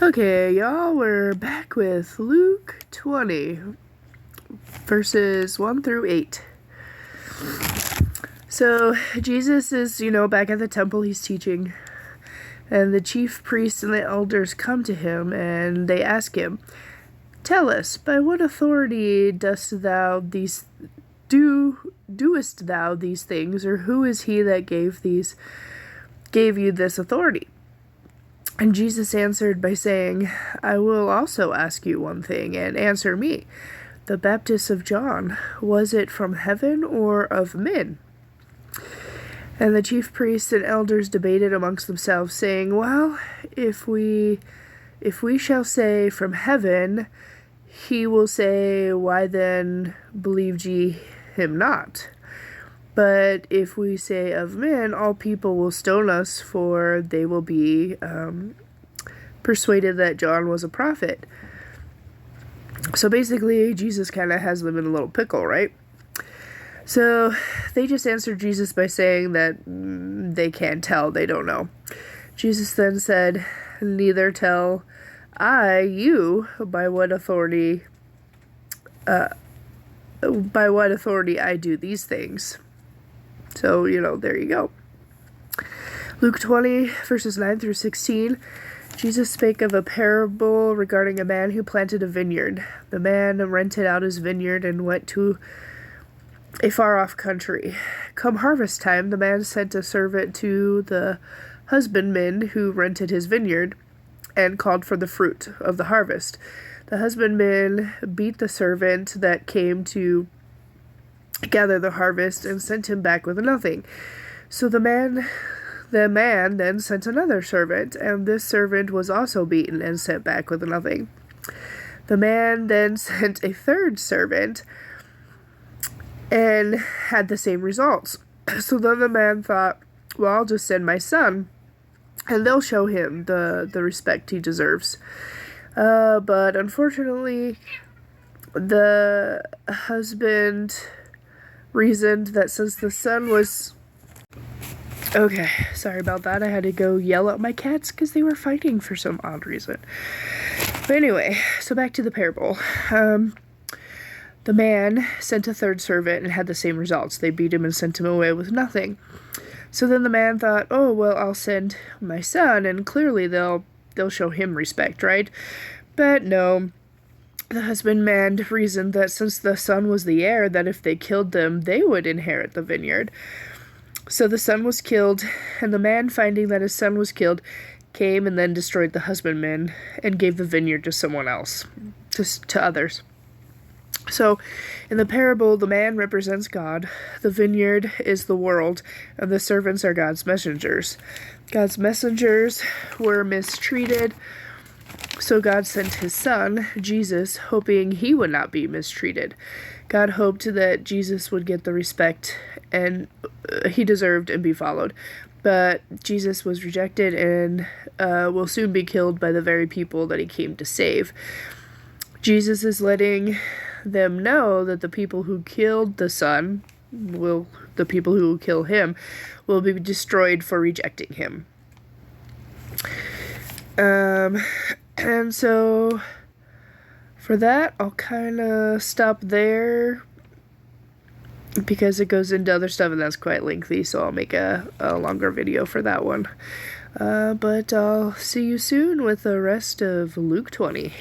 Okay, y'all, we're back with Luke 20, verses 1 through 8. So, Jesus is, back at the temple, he's teaching, and the chief priests and the elders come to him, and they ask him, "Tell us, by what authority doest thou doest thou these things, or who is he that gave you this authority?" And Jesus answered by saying, "I will also ask you one thing, and answer me. The baptism of John, was it from heaven or of men?" And the chief priests and elders debated amongst themselves, saying, "Well, if we shall say from heaven, he will say, Why then believed ye him not? But if we say of men, all people will stone us, for they will be persuaded that John was a prophet." So basically, Jesus kind of has them in a little pickle, right? So they just answered Jesus by saying that they can't tell, they don't know. Jesus then said, "Neither tell I you by what authority I do these things." So, there you go. Luke 20, verses 9 through 16. Jesus spake of a parable regarding a man who planted a vineyard. The man rented out his vineyard and went to a far-off country. Come harvest time, the man sent a servant to the husbandman who rented his vineyard and called for the fruit of the harvest. The husbandman beat the servant that came to gather the harvest and sent him back with nothing. So the man then sent another servant, and this servant was also beaten and sent back with nothing. The man then sent a third servant and had the same results. So then the man thought, well, I'll just send my son, and they'll show him the respect he deserves. But unfortunately, the husband reasoned that since the son was... Okay, sorry about that. I had to go yell at my cats because they were fighting for some odd reason. But anyway, so back to the parable. The man sent a third servant and had the same results. They beat him and sent him away with nothing. So then the man thought, oh, well, I'll send my son, and clearly they'll show him respect, right? But no. The husbandman reasoned that since the son was the heir, that if they killed them, they would inherit the vineyard. So the son was killed, and the man, finding that his son was killed, came and then destroyed the husbandman and gave the vineyard to someone else, to others. So, in the parable, the man represents God, the vineyard is the world, and the servants are God's messengers. God's messengers were mistreated, so God sent his son, Jesus, hoping he would not be mistreated. God hoped that Jesus would get the respect and he deserved and be followed. But Jesus was rejected and will soon be killed by the very people that he came to save. Jesus is letting them know that the people who killed the son, the people who will kill him, will be destroyed for rejecting him. And so, for that, I'll kind of stop there, because it goes into other stuff, and that's quite lengthy, so I'll make a longer video for that one. But I'll see you soon with the rest of Luke 20.